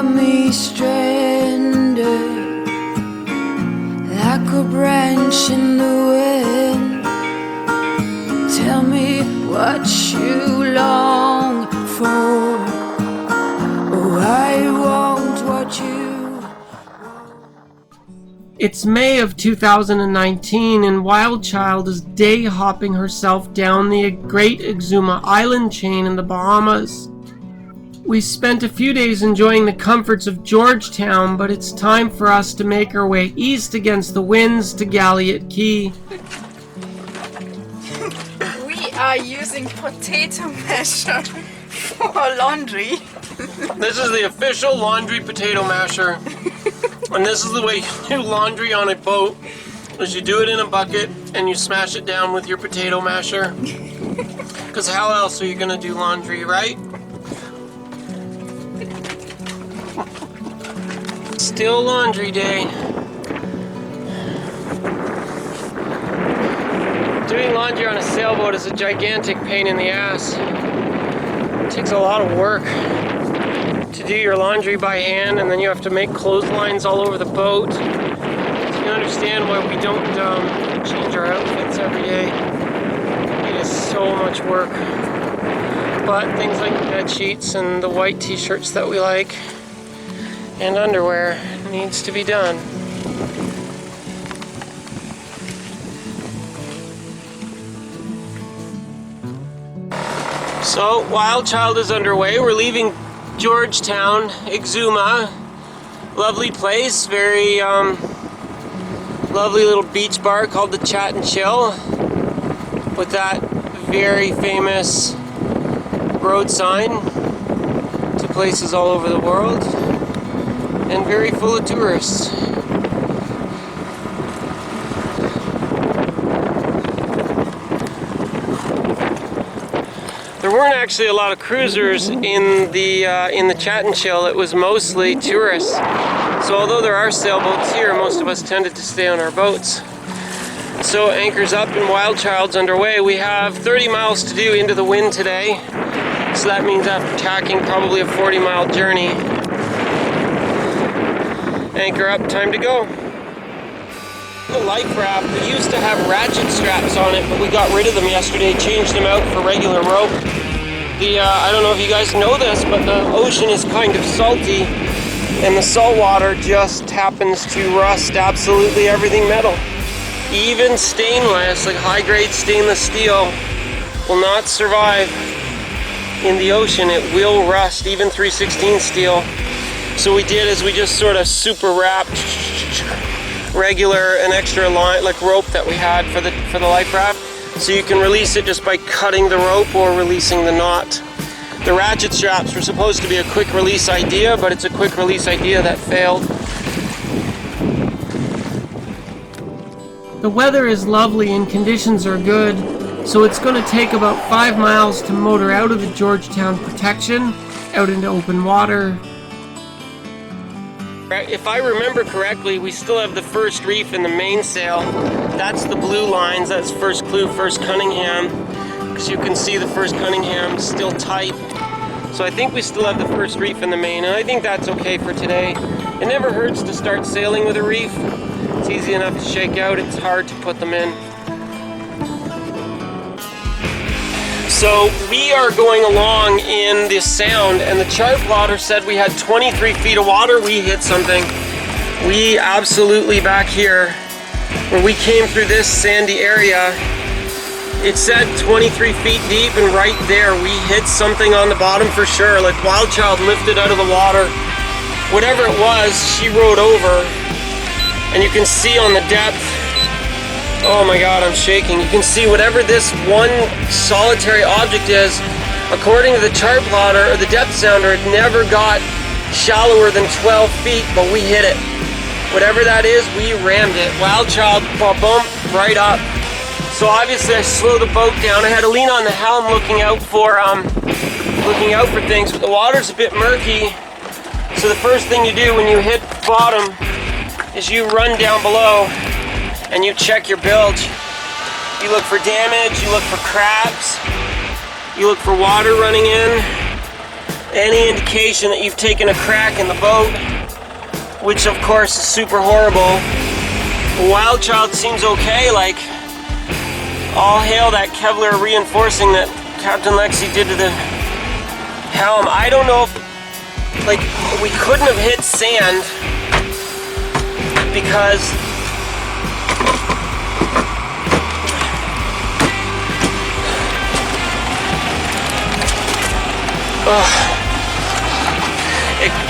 got me stranded like a branch in the wind. Tell me what you long for. Oh, I want what you. It's May of 2019 and WildChild is day hopping herself down the Great Exuma island chain in the Bahamas. We spent a few days enjoying the comforts of Georgetown, but it's time for us to make our way east against the winds to Galliot Key. We are using potato masher for laundry. This is the official laundry potato masher. And this is the way you do laundry on a boat, is you do it in a bucket and you smash it down with your potato masher. Because how else are you going to do laundry, right? Still laundry day. Doing laundry on a sailboat is a gigantic pain in the ass. It takes a lot of work to do your laundry by hand, and then you have to make clotheslines all over the boat. So you understand why we don't change our outfits every day. It is so much work. But things like bed sheets and the white t-shirts that we like and underwear needs to be done. So, WildChild is underway. We're leaving GeorgeTown Exuma. Lovely place, very lovely little beach bar called the Chat and Chill with that very famous road sign to places all over the world and very full of tourists. There weren't actually a lot of cruisers in the Chat and Chill. It was mostly tourists. So although there are sailboats here, most of us tended to stay on our boats. So anchor's up and WildChild's underway. We have 30 miles to do into the wind today. So that means after tacking, probably a 40-mile journey. Anchor up, time to go. The life raft, we used to have ratchet straps on it, but we got rid of them yesterday, changed them out for regular rope. I don't know if you guys know this, but the ocean is kind of salty, and the salt water just happens to rust absolutely everything metal. Even stainless, like high-grade stainless steel, will not survive in the ocean. It will rust, even 316 steel. So we did is we just sort of super wrapped an extra line, like rope that we had for the life raft, so you can release it just by cutting the rope or releasing the knot. The ratchet straps were supposed to be a quick release idea, but it's a quick release idea that failed. The weather is lovely and conditions are good, so it's going to take about 5 miles to motor out of the Georgetown protection, out into open water. If I remember correctly, we still have the first reef in the mainsail. That's the blue lines, that's first clue, first Cunningham. Because you can see the first Cunningham still tight. So I think we still have the first reef in the main, and I think that's okay for today. It never hurts to start sailing with a reef. It's easy enough to shake out, it's hard to put them in. So we are going along in this sound, and the chart plotter said we had 23 feet of water. We hit something. We absolutely, back here, where we came through this sandy area, it said 23 feet deep, and right there we hit something on the bottom for sure. Like WildChild lifted out of the water. Whatever it was, she rode over, and you can see on the depth, oh my god, I'm shaking. You can see whatever this one solitary object is, according to the chart plotter or the depth sounder, it never got shallower than 12 feet, but we hit it. Whatever that is, we rammed it. WildChild bumped right up. So obviously I slowed the boat down. I had to lean on the helm looking out for things, but the water's a bit murky. So the first thing you do when you hit bottom is you run down below and you check your bilge. You look for damage, you look for crabs, you look for water running in, any indication that you've taken a crack in the boat, which of course is super horrible. WildChild seems okay, like all hail that Kevlar reinforcing that Captain Lexi did to the helm. I don't know if, like, we couldn't have hit sand because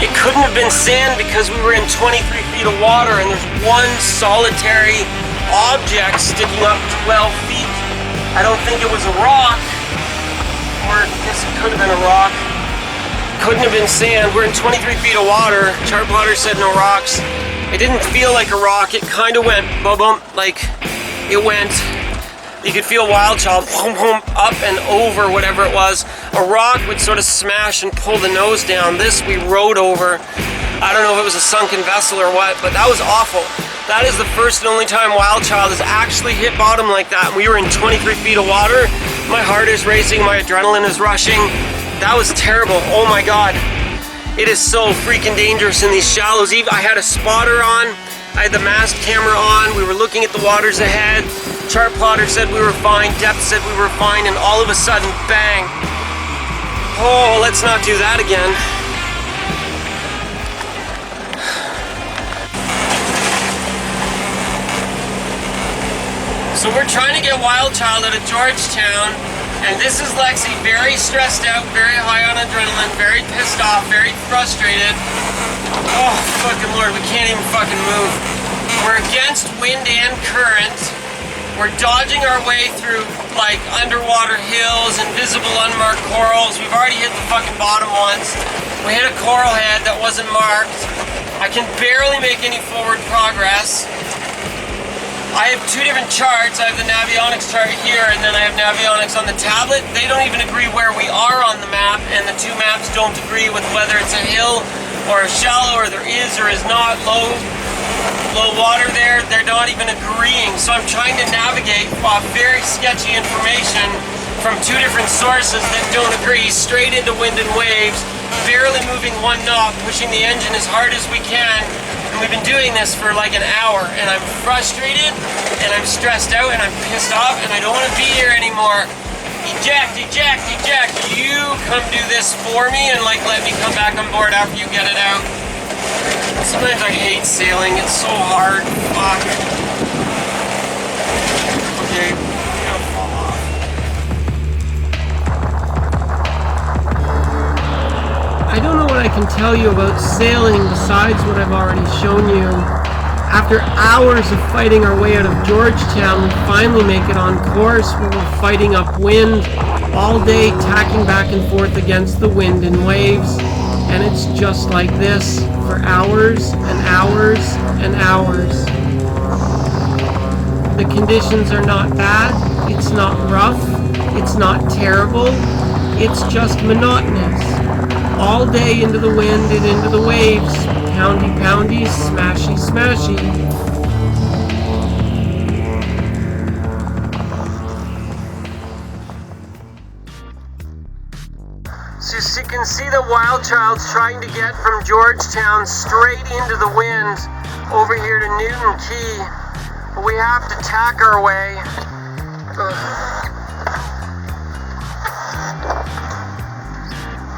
it couldn't have been sand because we were in 23 feet of water and there's one solitary object sticking up 12 feet. I don't think it was a rock, or I guess it could have been a rock. Couldn't have been sand. We're in 23 feet of water. Chart plotter said no rocks. It didn't feel like a rock. It kind of went boom, like it went. You could feel WildChild boom, boom, up and over whatever it was. A rock would sort of smash and pull the nose down. This we rode over. I don't know if it was a sunken vessel or what, but that was awful. That is the first and only time WildChild has actually hit bottom like that. We were in 23 feet of water. My heart is racing, my adrenaline is rushing. That was terrible. Oh my God. It is so freaking dangerous in these shallows. I had a spotter on. I had the mast camera on. We were looking at the waters ahead. Chart plotter said we were fine. Depth said we were fine. And all of a sudden, bang. Oh, let's not do that again. So we're trying to get WildChild out of Georgetown, and this is Lexi, very stressed out, very high on adrenaline, very pissed off, very frustrated. Oh, fucking Lord, we can't even fucking move. We're against wind and current. We're dodging our way through, like, underwater hills, invisible unmarked corals. We've already hit the fucking bottom once. We hit a coral head that wasn't marked. I can barely make any forward progress. I have two different charts. I have the Navionics chart here, and then I have Navionics on the tablet. They don't even agree where we are on the map, and the two maps don't agree with whether it's a hill or a shallow, or there is or is not low water there. They're not even agreeing. So I'm trying to navigate off very sketchy information from two different sources that don't agree, straight into wind and waves, barely moving one knob, pushing the engine as hard as we can. And we've been doing this for like an hour, and I'm frustrated, and I'm stressed out, and I'm pissed off, and I don't want to be here anymore. Eject, eject, eject. You come do this for me and like let me come back on board after you get it out. Sometimes I hate sailing. It's so hard. Fuck. Okay, I'm gonna fall off. I don't know what I can tell you about sailing besides what I've already shown you. After hours of fighting our way out of Georgetown, we finally make it on course where we're fighting upwind all day, tacking back and forth against the wind and waves. And it's just like this for hours and hours and hours. The conditions are not bad, it's not rough, it's not terrible, it's just monotonous. All day into the wind and into the waves, poundy poundy, smashy smashy. So you can see that WildChild's trying to get from Georgetown straight into the wind over here to Newton Key. But we have to tack our way.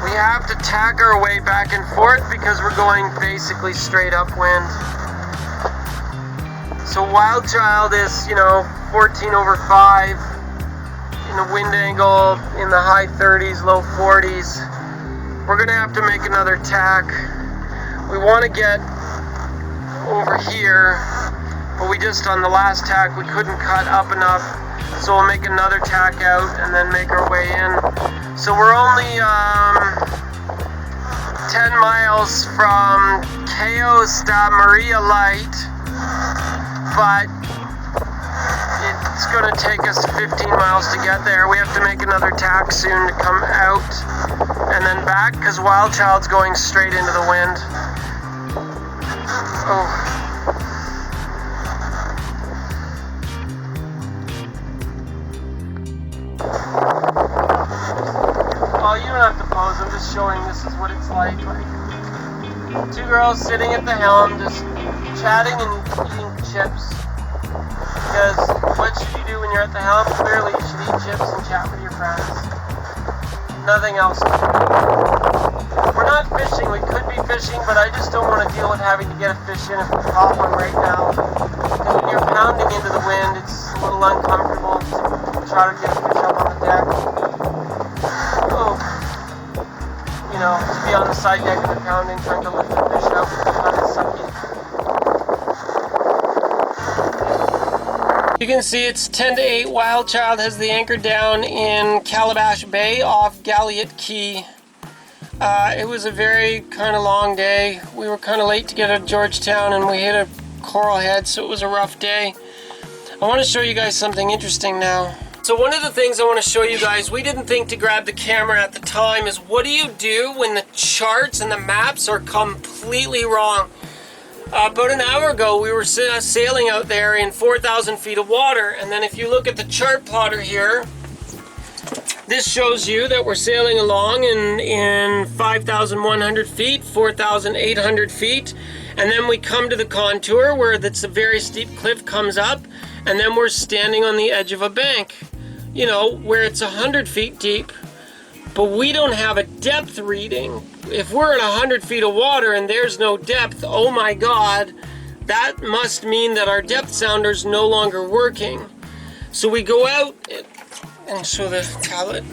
We have to tack our way back and forth because we're going basically straight upwind. So WildChild is, 14 over 5 in a wind angle in the high 30s, low 40s. We're gonna have to make another tack. We want to get over here, but on the last tack we couldn't cut up enough, so we'll make another tack out and then make our way in. So we're only 10 miles from Costa Maria Light, but it's going to take us 15 miles to get there. We have to make another tack soon to come out and then back because WildChild's going straight into the wind. Oh. Oh, you don't have to pose them. just showing this is what it's like. Two girls sitting at the helm, just chatting and eating chips. Because what should you do when you're at the helm? Clearly you should eat chips and chat with your friends. Nothing else. We're not fishing. We could be fishing, but I just don't want to deal with having to get a fish in if we caught one right now. Because when you're pounding into the wind, it's a little uncomfortable to try to get a fish up on the deck. Oh, you know, to be on the side deck of the pounding, trying to lift the fish up, it's kind of sucky. You can see it's 10 to 8. WildChild has the anchor down in Calabash Bay off Galliot Key. It was a very kind of long day. We were kind of late to get to Georgetown and we hit a coral head, so it was a rough day. I want to show you guys something interesting now. So one of the things I want to show you guys, we didn't think to grab the camera at the time, is what do you do when the charts and the maps are completely wrong? About an hour ago, we were sailing out there in 4,000 feet of water, and then if you look at the chart plotter here, this shows you that we're sailing along in 5,100 feet, 4,800 feet, and then we come to the contour where that's a very steep cliff comes up, and then we're standing on the edge of a bank, you know, where it's 100 feet deep. But we don't have a depth reading. If we're in 100 feet of water and there's no depth, oh my God, that must mean that our depth sounder's no longer working. So we go out and show the tablet.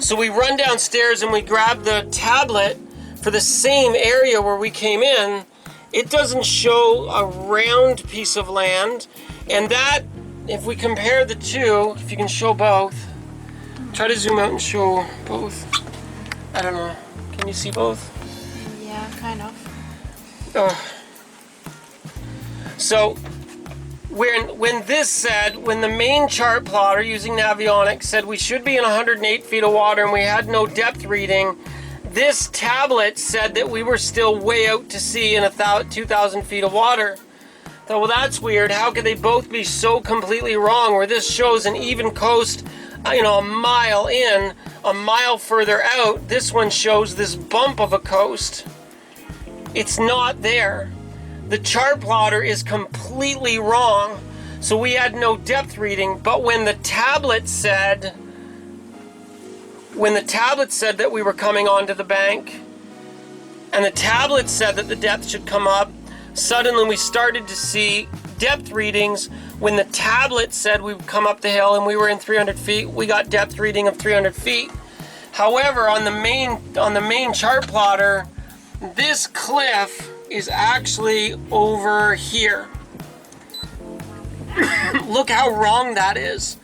So we run downstairs and we grab the tablet for the same area where we came in. It doesn't show a round piece of land. And that, if we compare the two, if you can show both, try to zoom out and show both. I don't know. Can you see both? Yeah, kind of. So when this said, when the main chart plotter using Navionics said we should be in 108 feet of water and we had no depth reading, this tablet said that we were still way out to sea in 2,000 feet of water. Thought, well, that's weird. How could they both be so completely wrong? Where this shows an even coast, you know, a mile in, a mile further out, this one shows this bump of a coast. It's not there. The chart plotter is completely wrong. So we had no depth reading, but when the tablet said that we were coming onto the bank, and the tablet said that the depth should come up, suddenly we started to see depth readings. When the tablet said we'd come up the hill and we were in 300 feet, we got depth reading of 300 feet. However, on the main chart plotter, this cliff is actually over here. Look how wrong that is.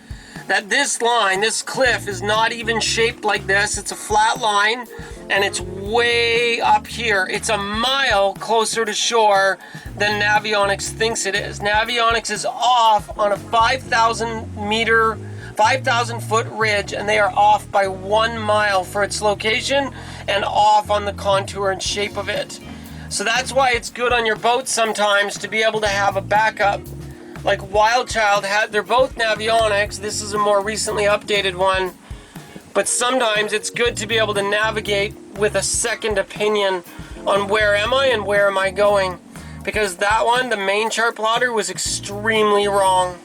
That this line, this cliff, is not even shaped like this. It's a flat line, and it's way up here. It's a mile closer to shore than Navionics thinks it is. Navionics is off on a 5,000 foot ridge, and they are off by 1 mile for its location and off on the contour and shape of it. So that's why it's good on your boat sometimes to be able to have a backup. Like WildChild had, they're both Navionics. This is a more recently updated one. But sometimes it's good to be able to navigate with a second opinion on where am I and where am I going. Because that one, the main chart plotter, was extremely wrong.